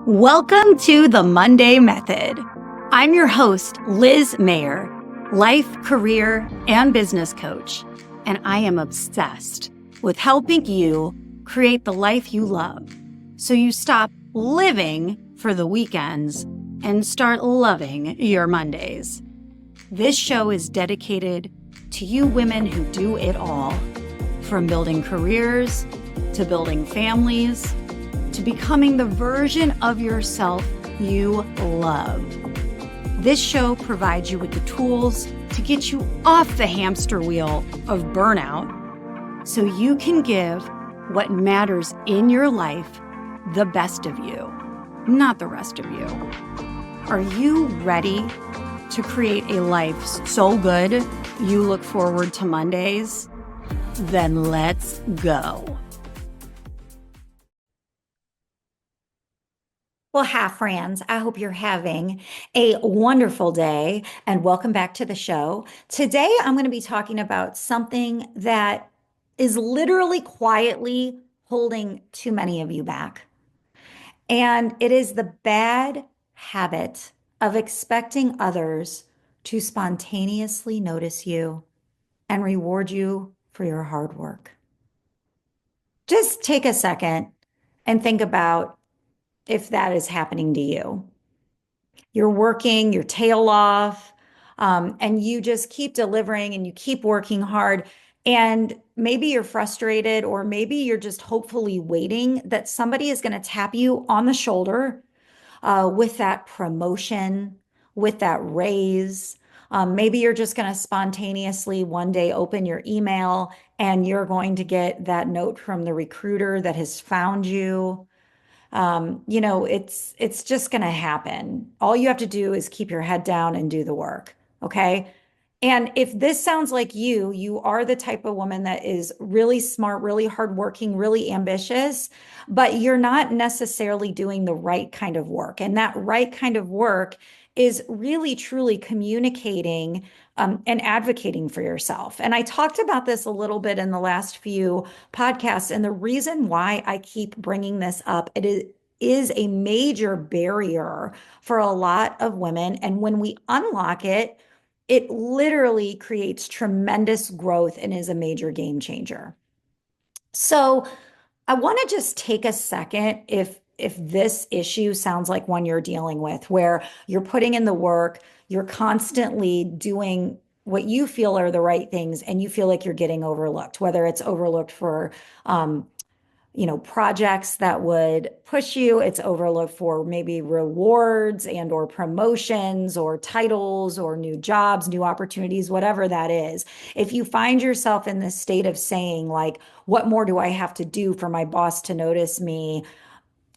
Welcome to the Monday Method. I'm your host, Liz Mayer, life, career, and business coach, and I am obsessed with helping you create the life you love so you stop living for the weekends and start loving your Mondays. This show is dedicated to you women who do it all, from building careers to building families to becoming the version of yourself you love. This show provides you with the tools to get you off the hamster wheel of burnout so you can give what matters in your life the best of you, not the rest of you. Are you ready to create a life so good you look forward to Mondays? Then let's go. Well, hi, friends. I hope you're having a wonderful day and welcome back to the show. Today, I'm going to be talking about something that is literally quietly holding too many of you back. And it is the bad habit of expecting others to spontaneously notice you and reward you for your hard work. Just take a second and think about if that is happening to you. You're working your tail off, and you just keep delivering and you keep working hard. And maybe you're frustrated, or maybe you're just hopefully waiting that somebody is going to tap you on the shoulder with that promotion, with that raise. Maybe you're just going to spontaneously one day open your email and you're going to get that note from the recruiter that has found you. It's just going to happen. All you have to do is keep your head down and do the work. Okay. And if this sounds like you are the type of woman that is really smart, really hardworking, really ambitious, but you're not necessarily doing the right kind of work. And that right kind of work is really, truly communicating and advocating for yourself. And I talked about this a little bit in the last few podcasts. And the reason why I keep bringing this up, is a major barrier for a lot of women. And when we unlock it, it literally creates tremendous growth and is a major game changer. So I want to just take a second if this issue sounds like one you're dealing with, where you're putting in the work, you're constantly doing what you feel are the right things, and you feel like you're getting overlooked, whether it's overlooked for projects that would push you, it's overlooked for maybe rewards and or promotions or titles or new jobs, new opportunities, whatever that is. If you find yourself in this state of saying, like, what more do I have to do for my boss to notice me?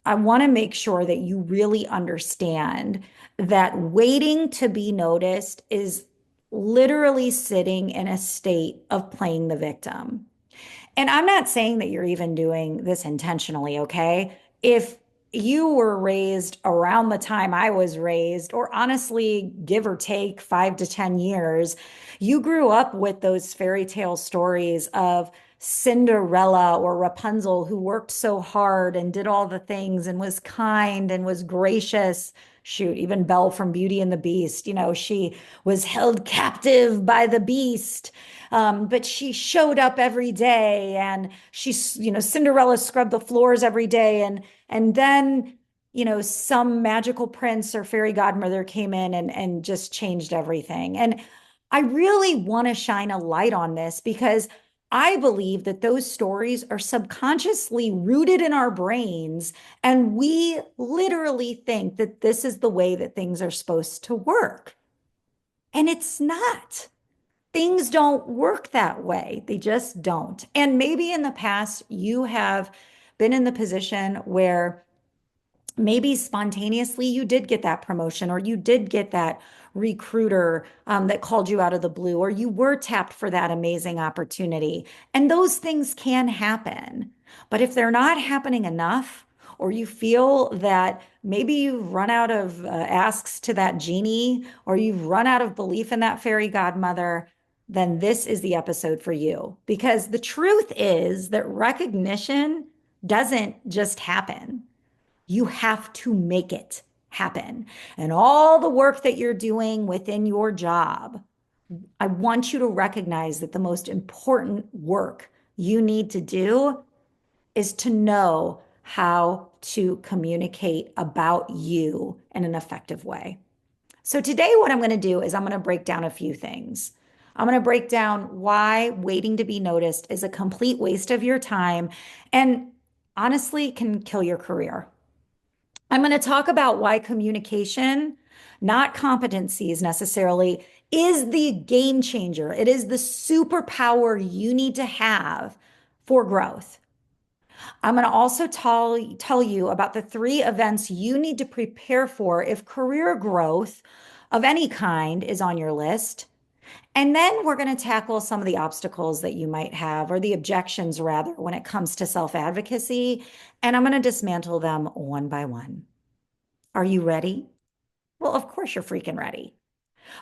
I want to make sure that you really understand that waiting to be noticed is literally sitting in a state of playing the victim. And I'm not saying that you're even doing this intentionally, okay? If you were raised around the time I was raised, or honestly, give or take 5 to 10 years, you grew up with those fairy tale stories of Cinderella or Rapunzel, who worked so hard and did all the things and was kind and was gracious. Shoot, even Belle from Beauty and the Beast, she was held captive by the beast. But she showed up every day, and Cinderella scrubbed the floors every day. And then, some magical prince or fairy godmother came in and just changed everything. And I really want to shine a light on this because I believe that those stories are subconsciously rooted in our brains, and we literally think that this is the way that things are supposed to work. And it's not. Things don't work that way. They just don't. And maybe in the past, you have been in the position where maybe spontaneously you did get that promotion, or you did get that recruiter that called you out of the blue, or you were tapped for that amazing opportunity. And those things can happen. But if they're not happening enough, or you feel that maybe you've run out of asks to that genie, or you've run out of belief in that fairy godmother, then this is the episode for you. Because the truth is that recognition doesn't just happen. You have to make it happen. And all the work that you're doing within your job, I want you to recognize that the most important work you need to do is to know how to communicate about you in an effective way. So today, what I'm going to do is I'm going to break down a few things. I'm going to break down why waiting to be noticed is a complete waste of your time and honestly can kill your career. I'm going to talk about why communication, not competencies necessarily, is the game changer. It is the superpower you need to have for growth. I'm going to also tell you about the three events you need to prepare for if career growth of any kind is on your list. And then we're going to tackle some of the obstacles that you might have, or the objections rather, when it comes to self-advocacy. And I'm going to dismantle them one by one. Are you ready? Well, of course you're freaking ready.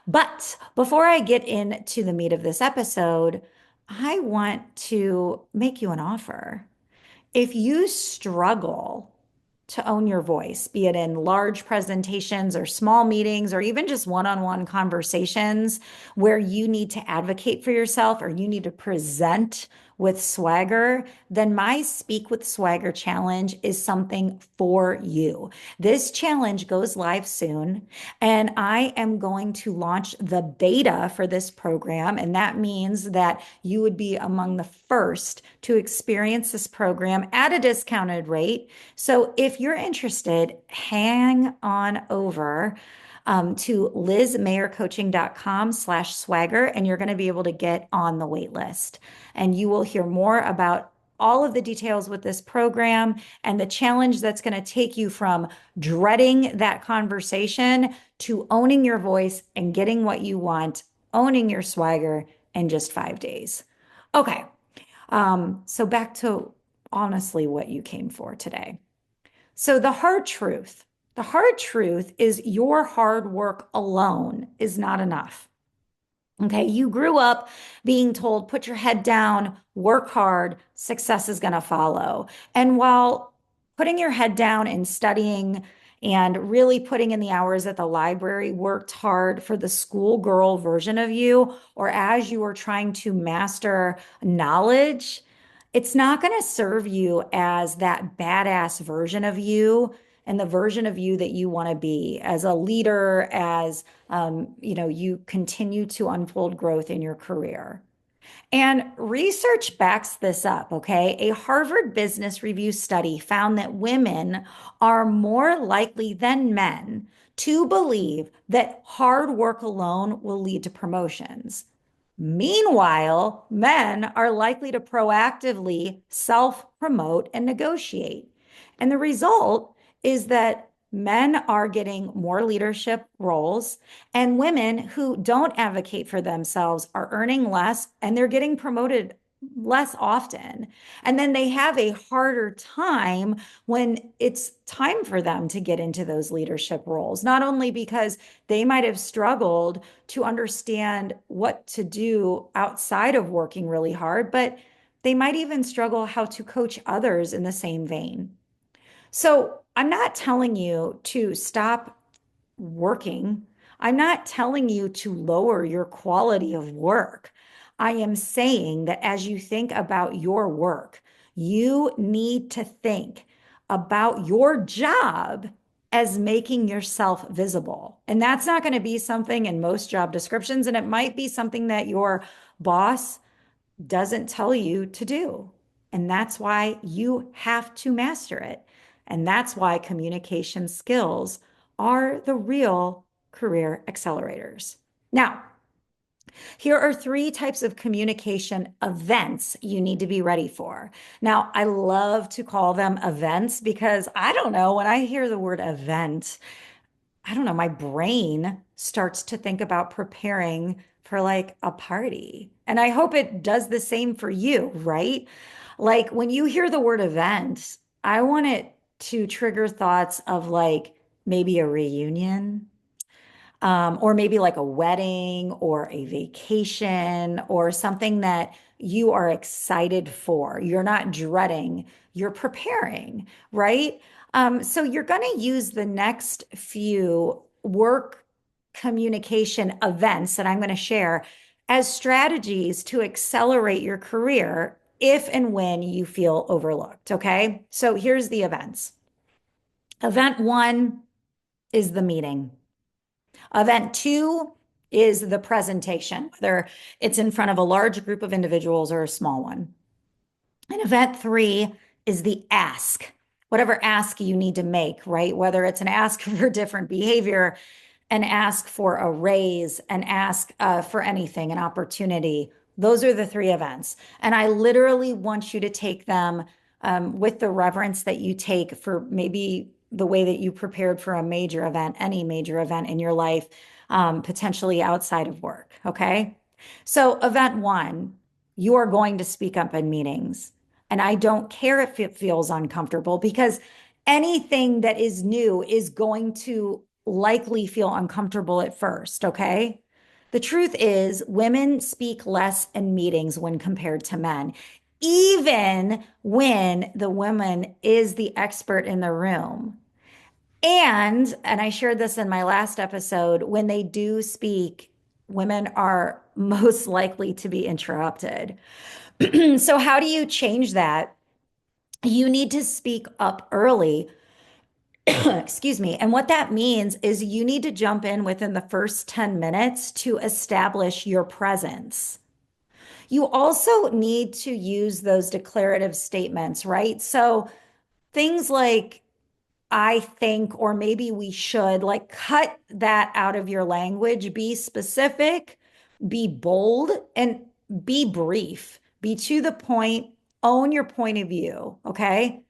But before I get into the meat of this episode, I want to make you an offer. If you struggle to own your voice, be it in large presentations or small meetings or even just one-on-one conversations where you need to advocate for yourself or you need to present with swagger, then my Speak with Swagger challenge is something for you. This challenge goes live soon, and I am going to launch the beta for this program. And that means that you would be among the first to experience this program at a discounted rate. So if you're interested, hang on over to lizmayercoaching.com/swagger, and you're going to be able to get on the wait list. And you will hear more about all of the details with this program and the challenge that's going to take you from dreading that conversation to owning your voice and getting what you want, owning your swagger in just 5 days. Okay. So back to honestly what you came for today. So the hard truth is your hard work alone is not enough. Okay, you grew up being told, put your head down, work hard, success is going to follow. And while putting your head down and studying and really putting in the hours at the library worked hard for the schoolgirl version of you, or as you were trying to master knowledge, it's not going to serve you as that badass version of you and the version of you that you want to be as a leader, as you continue to unfold growth in your career. And research backs this up, okay? A Harvard Business Review study found that women are more likely than men to believe that hard work alone will lead to promotions. Meanwhile, men are likely to proactively self-promote and negotiate. And the result is that men are getting more leadership roles, and women who don't advocate for themselves are earning less and they're getting promoted less often. And then they have a harder time when it's time for them to get into those leadership roles, not only because they might have struggled to understand what to do outside of working really hard, but they might even struggle how to coach others in the same vein. So I'm not telling you to stop working. I'm not telling you to lower your quality of work. I am saying that as you think about your work, you need to think about your job as making yourself visible. And that's not going to be something in most job descriptions, and it might be something that your boss doesn't tell you to do. And that's why you have to master it. And that's why communication skills are the real career accelerators. Now, here are three types of communication events you need to be ready for. Now, I love to call them events because I don't know, when I hear the word event, I don't know, my brain starts to think about preparing for like a party. And I hope it does the same for you, right? Like when you hear the word event, I want it to trigger thoughts of like maybe a reunion, or maybe like a wedding or a vacation or something that you are excited for. You're not dreading, you're preparing, right? So you're going to use the next few work communication events that I'm going to share as strategies to accelerate your career if and when you feel overlooked. Okay. So here's the events. Event one is the meeting. Event two is the presentation, whether it's in front of a large group of individuals or a small one. And event three is the ask, whatever ask you need to make, right? Whether it's an ask for different behavior, an ask for a raise, an ask for anything, an opportunity. Those are the three events. And I literally want you to take them with the reverence that you take for maybe the way that you prepared for a major event, any major event in your life, potentially outside of work. Okay. So, event one, you are going to speak up in meetings. And I don't care if it feels uncomfortable because anything that is new is going to likely feel uncomfortable at first, okay? The truth is, women speak less in meetings when compared to men, even when the woman is the expert in the room. And I shared this in my last episode, when they do speak, women are most likely to be interrupted. So, how do you change that? You need to speak up early. Excuse me. And what that means is you need to jump in within the first 10 minutes to establish your presence. You also need to use those declarative statements, right? So things like, I think, or maybe we should, like, cut that out of your language. Be specific, be bold, and be brief. Be to the point, own your point of view. Okay.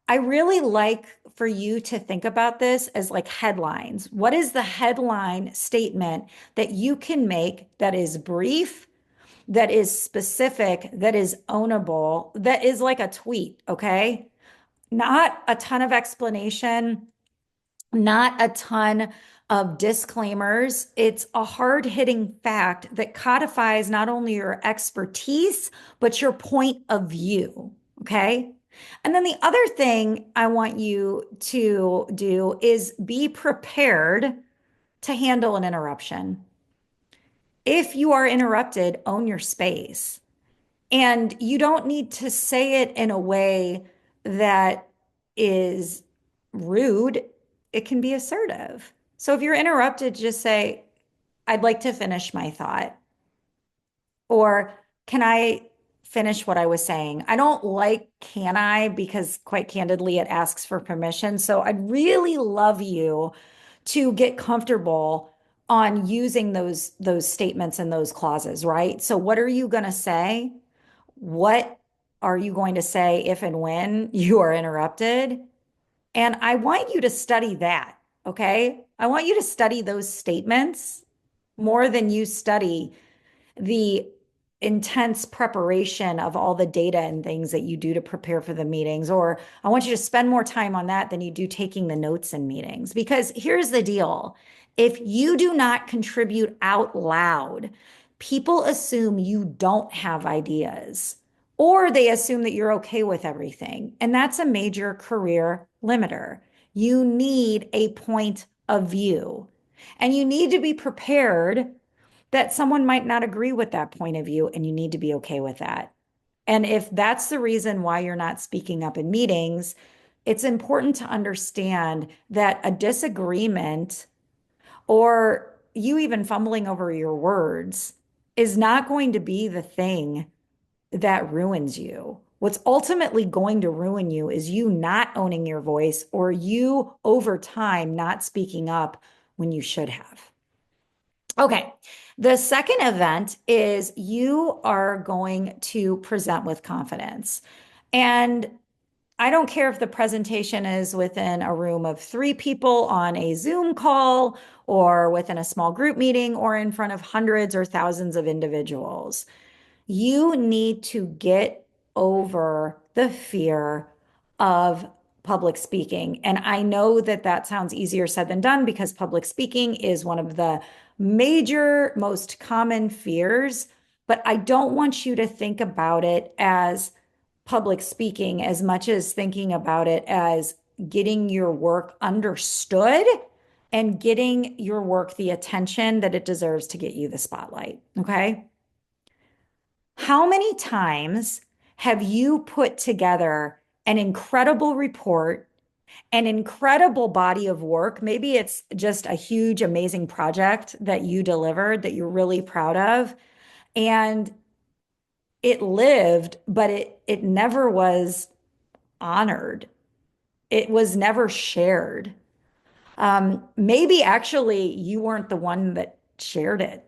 I really like for you to think about this as like headlines. What is the headline statement that you can make that is brief, that is specific, that is ownable, that is like a tweet, okay? Not a ton of explanation, not a ton of disclaimers. It's a hard-hitting fact that codifies not only your expertise, but your point of view. Okay. And then the other thing I want you to do is be prepared to handle an interruption. If you are interrupted, own your space. And you don't need to say it in a way that is rude. It can be assertive. So if you're interrupted, just say, I'd like to finish my thought. Or can I finish what I was saying? I don't like can I because quite candidly, it asks for permission. So I'd really love you to get comfortable on using those statements and those clauses, right? So what are you going to say? What are you going to say if and when you are interrupted? And I want you to study that, okay? I want you to study those statements more than you study the intense preparation of all the data and things that you do to prepare for the meetings. Or I want you to spend more time on that than you do taking the notes in meetings. Because here's the deal. If you do not contribute out loud, people assume you don't have ideas, or they assume that you're okay with everything. And that's a major career limiter. You need a point of view, and you need to be prepared that someone might not agree with that point of view, and you need to be okay with that. And if that's the reason why you're not speaking up in meetings, it's important to understand that a disagreement or you even fumbling over your words is not going to be the thing that ruins you. What's ultimately going to ruin you is you not owning your voice or you over time not speaking up when you should have. Okay. The second event is you are going to present with confidence. And I don't care if the presentation is within a room of three people on a Zoom call or within a small group meeting or in front of hundreds or thousands of individuals. You need to get over the fear of public speaking. And I know that that sounds easier said than done because public speaking is one of the major, most common fears. But I don't want you to think about it as public speaking as much as thinking about it as getting your work understood and getting your work the attention that it deserves to get you the spotlight. Okay. How many times have you put together an incredible report, an incredible body of work? Maybe it's just a huge, amazing project that you delivered that you're really proud of, and it lived, but it never was honored. It was never shared. Maybe actually you weren't the one that shared it.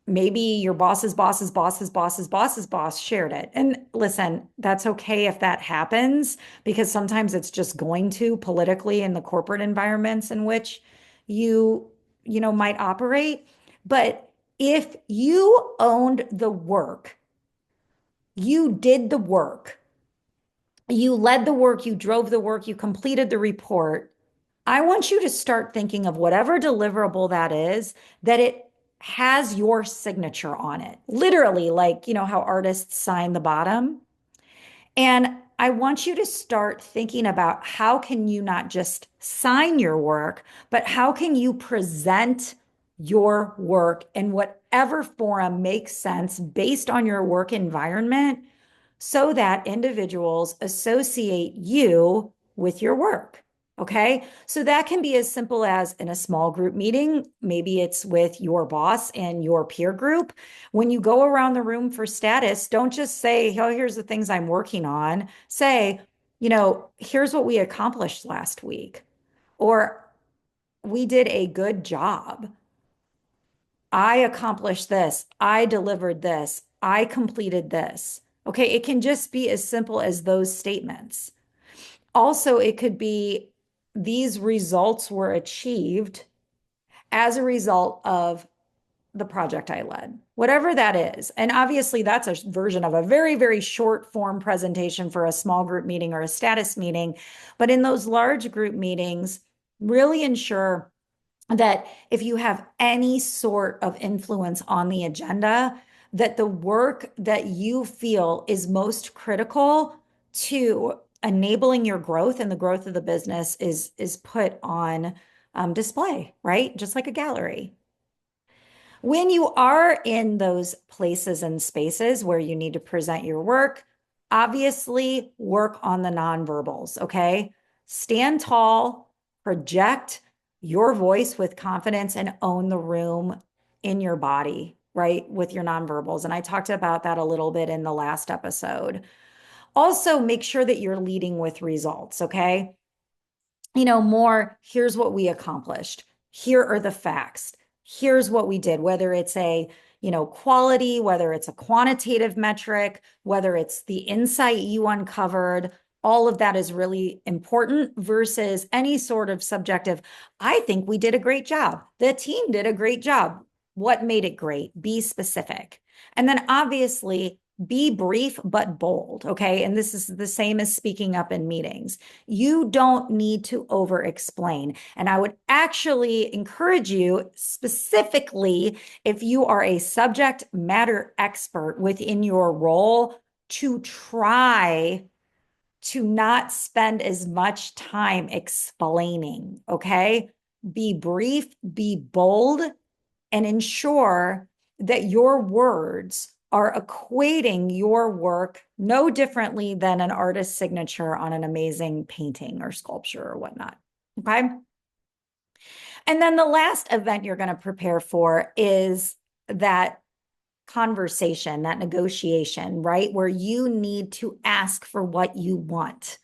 Maybe your boss's boss's boss's boss's boss's boss shared it. And listen, that's okay if that happens, because sometimes it's just going to politically in the corporate environments in which you, might operate. But if you owned the work, you did the work, you led the work, you drove the work, you completed the report, I want you to start thinking of whatever deliverable that is, that it has your signature on it. Literally, like, how artists sign the bottom. And I want you to start thinking about how can you not just sign your work, but how can you present your work in whatever forum makes sense based on your work environment so that individuals associate you with your work. Okay. So that can be as simple as in a small group meeting. Maybe it's with your boss and your peer group. When you go around the room for status, don't just say, oh, here's the things I'm working on. Say, here's what we accomplished last week, or we did a good job. I accomplished this. I delivered this. I completed this. Okay, it can just be as simple as those statements. Also, it could be these results were achieved as a result of the project I led, whatever that is. And obviously, that's a version of a very, very short form presentation for a small group meeting or a status meeting. But in those large group meetings, really ensure that if you have any sort of influence on the agenda, that the work that you feel is most critical to enabling your growth and the growth of the business is put on display, right? Just like a gallery. When you are in those places and spaces where you need to present your work, obviously work on the nonverbals, okay? Stand tall, project your voice with confidence, and own the room in your body, right? With your nonverbals. And I talked about that a little bit in the last episode. Also, make sure that you're leading with results, okay? More, here's what we accomplished. Here are the facts. Here's what we did, whether it's a, quality, whether it's a quantitative metric, whether it's the insight you uncovered, all of that is really important versus any sort of subjective. I think we did a great job. The team did a great job. What made it great? Be specific. And then obviously be brief but bold. Okay. And this is the same as speaking up in meetings. You don't need to over explain. And I would actually encourage you, specifically if you are a subject matter expert within your role, to try to not spend as much time explaining. Okay. Be brief, be bold, and ensure that your words are equating your work no differently than an artist's signature on an amazing painting or sculpture or whatnot. Okay. And then the last event you're going to prepare for is that conversation, that negotiation, right? Where you need to ask for what you want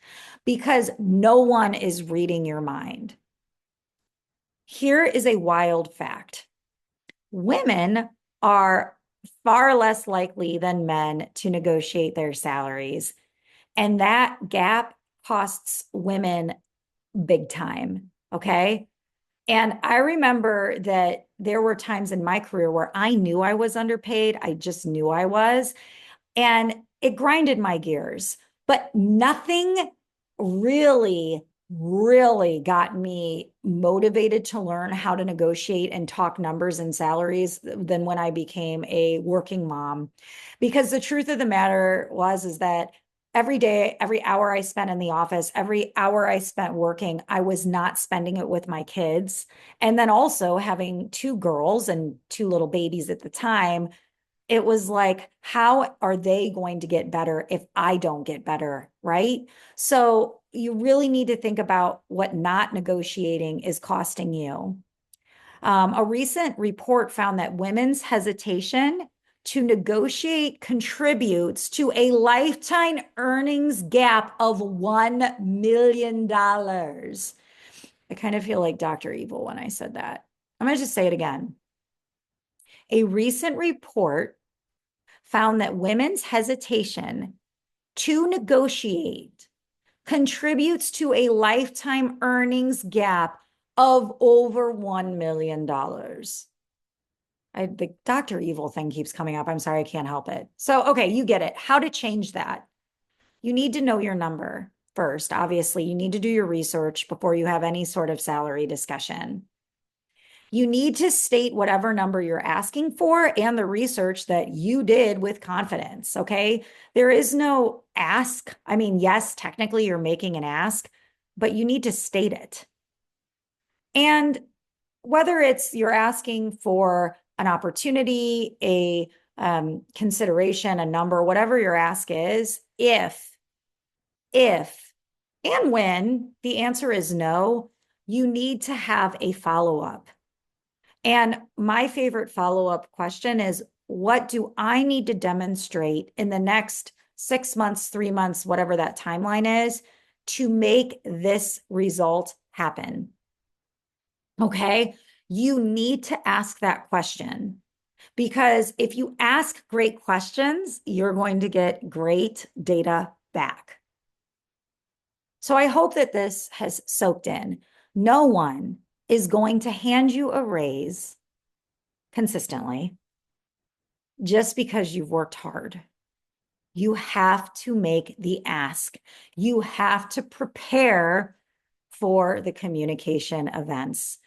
because no one is reading your mind. Here is a wild fact. Women are far less likely than men to negotiate their salaries. And that gap costs women big time. Okay. And I remember that there were times in my career where I knew I was underpaid. I just knew I was. And it grinded my gears, but nothing really, really got me motivated to learn how to negotiate and talk numbers and salaries than when I became a working mom. Because the truth of the matter is that every day, every hour I spent in the office, every hour I spent working, I was not spending it with my kids. And then also having two girls and two little babies at the time, it was like, how are they going to get better if I don't get better? Right. So you really need to think about what not negotiating is costing you. A recent report found that women's hesitation to negotiate contributes to a lifetime earnings gap of $1 million. I kind of feel like Dr. Evil when I said that. I'm going to just say it again. A recent report found that women's hesitation to negotiate contributes to a lifetime earnings gap of over $1 million. The Dr. Evil thing keeps coming up. I'm sorry, I can't help it. So, okay, you get it. How to change that? You need to know your number first. Obviously, you need to do your research before you have any sort of salary discussion. You need to state whatever number you're asking for and the research that you did with confidence. Okay. There is no ask. I mean, yes, technically you're making an ask, but you need to state it. And whether it's you're asking for an opportunity, a consideration, a number, whatever your ask is, if, and when the answer is no, you need to have a follow-up. And my favorite follow-up question is, what do I need to demonstrate in the next 6 months, 3 months, whatever that timeline is, to make this result happen? Okay. You need to ask that question because if you ask great questions, you're going to get great data back. So I hope that this has soaked in. No one is going to hand you a raise consistently just because you've worked hard. You have to make the ask. You have to prepare for the communication events.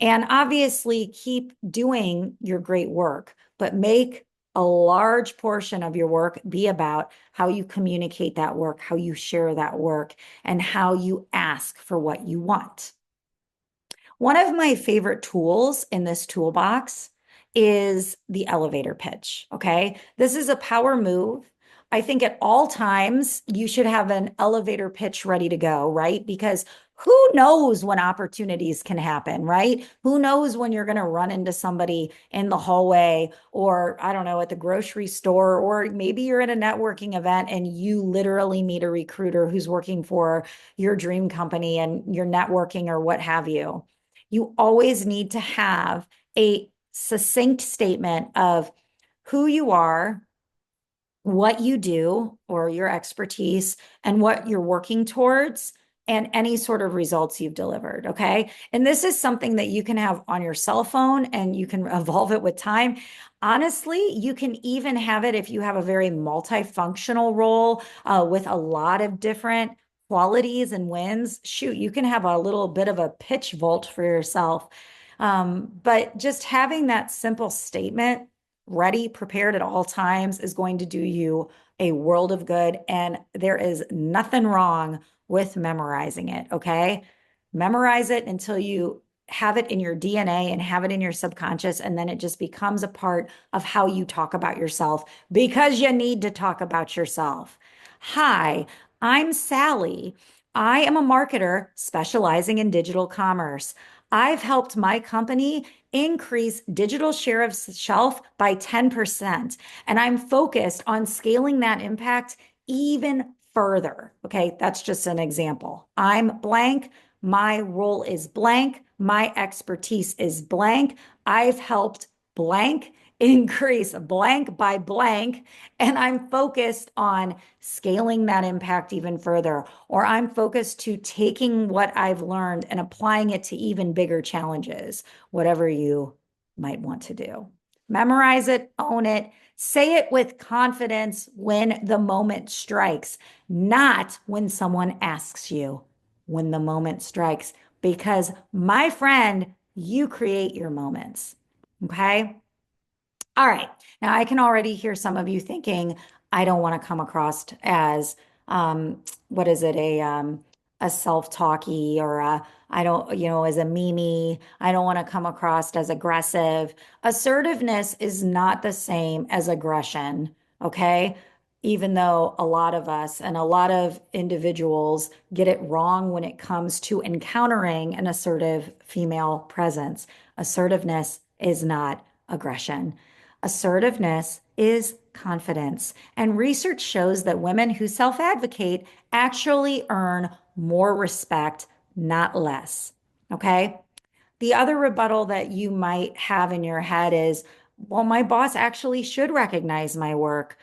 And obviously, keep doing your great work, but make a large portion of your work be about how you communicate that work, how you share that work, and how you ask for what you want. One of my favorite tools in this toolbox is the elevator pitch. Okay. This is a power move. I think at all times you should have an elevator pitch ready to go, right? Because who knows when opportunities can happen, right? Who knows when you're going to run into somebody in the hallway or, I don't know, at the grocery store, or maybe you're at a networking event and you literally meet a recruiter who's working for your dream company and you're networking or what have you. You always need to have a succinct statement of who you are, what you do or your expertise, and what you're working towards, and any sort of results you've delivered. Okay. And this is something that you can have on your cell phone and you can evolve it with time. Honestly, you can even have it if you have a very multifunctional role with a lot of different qualities and wins. Shoot, you can have a little bit of a pitch vault for yourself. But just having that simple statement ready, prepared at all times is going to do you a world of good. And there is nothing wrong with memorizing it. Okay. Memorize it until you have it in your DNA and have it in your subconscious. And then it just becomes a part of how you talk about yourself because you need to talk about yourself. Hi, I'm Sally. I am a marketer specializing in digital commerce. I've helped my company increase digital share of shelf by 10%. And I'm focused on scaling that impact even further. Okay, that's just an example. I'm blank. My role is blank. My expertise is blank. I've helped blank increase blank by blank. And I'm focused on scaling that impact even further, or I'm focused to taking what I've learned and applying it to even bigger challenges, whatever you might want to do. Memorize it, own it, say it with confidence when the moment strikes, not when someone asks you, when the moment strikes, because my friend, you create your moments. Okay. All right. Now I can already hear some of you thinking, I don't want to come across as what is it, a self-talky or a, I don't, as a meme. I don't want to come across as aggressive. Assertiveness is not the same as aggression, okay? Even though a lot of us and a lot of individuals get it wrong when it comes to encountering an assertive female presence. Assertiveness is not aggression. Assertiveness is confidence. And research shows that women who self-advocate actually earn more respect, not less. Okay. The other rebuttal that you might have in your head is, well, my boss actually should recognize my work.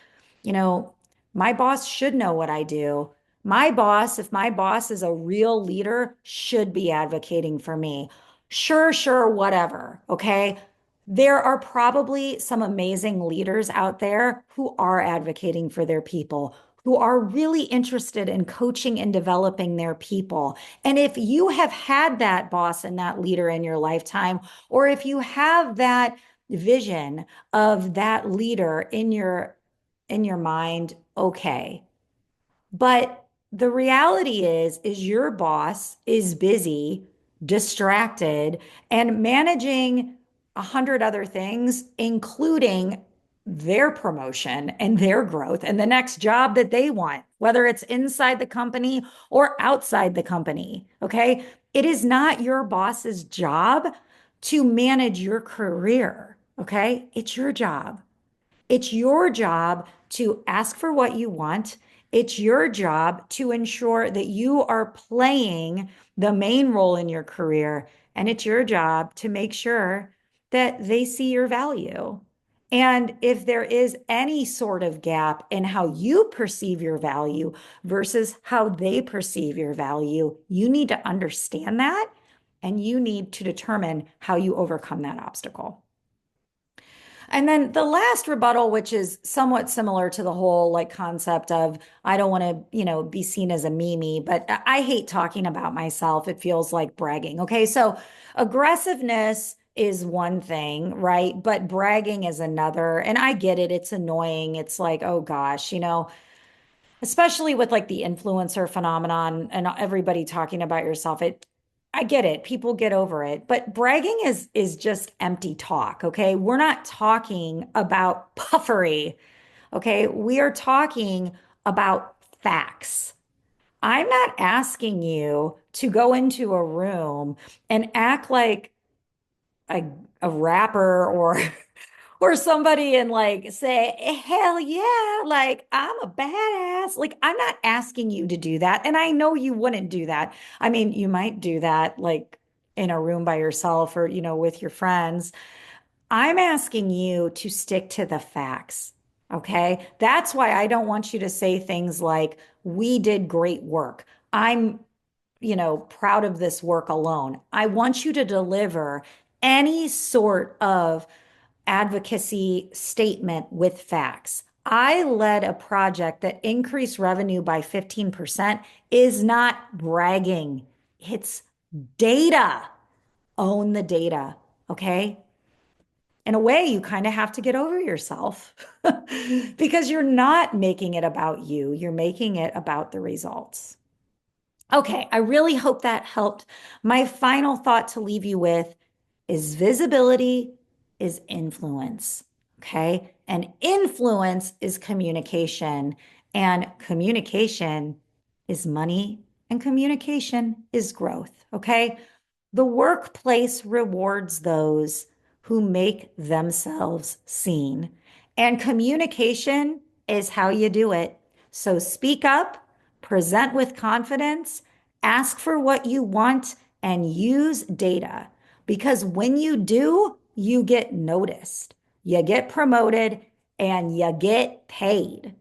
You know, my boss should know what I do. My boss, if my boss is a real leader, should be advocating for me. Sure, sure, whatever. Okay. There are probably some amazing leaders out there who are advocating for their people, who are really interested in coaching and developing their people. And if you have had that boss and that leader in your lifetime, or if you have that vision of that leader in your mind, okay. But the reality is your boss is busy, distracted, and managing 100 other things, including their promotion and their growth and the next job that they want, whether it's inside the company or outside the company. Okay. It is not your boss's job to manage your career. Okay. It's your job. It's your job to ask for what you want. It's your job to ensure that you are playing the main role in your career. And it's your job to make sure that they see your value. And if there is any sort of gap in how you perceive your value versus how they perceive your value, you need to understand that and you need to determine how you overcome that obstacle. And then the last rebuttal, which is somewhat similar to the whole like concept of I don't want to, be seen as a meme, but I hate talking about myself. It feels like bragging. Okay. So aggressiveness is one thing, right? But bragging is another. And I get it. It's annoying. It's like, oh gosh, especially with like the influencer phenomenon and everybody talking about yourself. I get it. People get over it. But bragging is just empty talk, okay? We're not talking about puffery, okay? We are talking about facts. I'm not asking you to go into a room and act like a, a rapper or somebody and like say, hell yeah, like I'm a badass. Like I'm not asking you to do that. And I know you wouldn't do that. I mean, you might do that like in a room by yourself or, with your friends. I'm asking you to stick to the facts. Okay. That's why I don't want you to say things like, we did great work. I'm, proud of this work alone. I want you to deliver any sort of advocacy statement with facts. I led a project that increased revenue by 15% is not bragging. It's data. Own the data. Okay. In a way, you kind of have to get over yourself because you're not making it about you. You're making it about the results. Okay, I really hope that helped. My final thought to leave you with is visibility is influence. Okay. And influence is communication. And communication is money. And communication is growth. Okay. The workplace rewards those who make themselves seen. And communication is how you do it. So speak up, present with confidence, ask for what you want, and use data. Because when you do, you get noticed, you get promoted, and you get paid.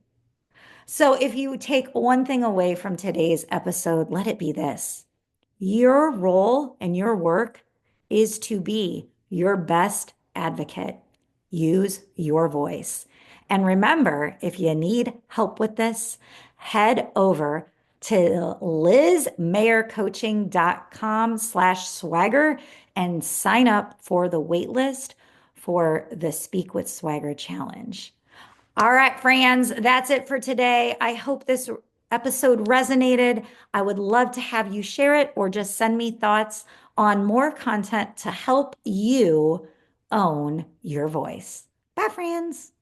So if you take one thing away from today's episode, let it be this. Your role and your work is to be your best advocate. Use your voice. And remember, if you need help with this, head over to lizmayercoaching.com/swagger and sign up for the waitlist for the Speak with Swagger Challenge. All right, friends, that's it for today. I hope this episode resonated, I would love to have you share it or just send me thoughts on more content to help you own your voice. Bye, friends.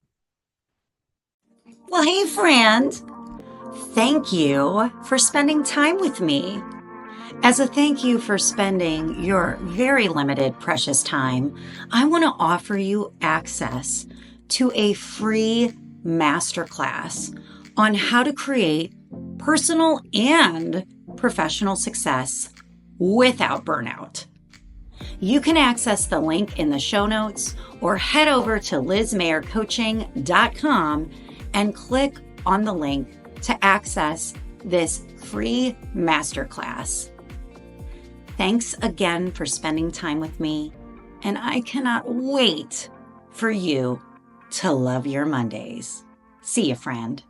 Well, hey, friend. Thank you for spending time with me. As a thank you for spending your very limited, precious time, I want to offer you access to a free masterclass on how to create personal and professional success without burnout. You can access the link in the show notes or head over to lizmayercoaching.com and click on the link to access this free masterclass. Thanks again for spending time with me, and I cannot wait for you to love your Mondays. See you, friend.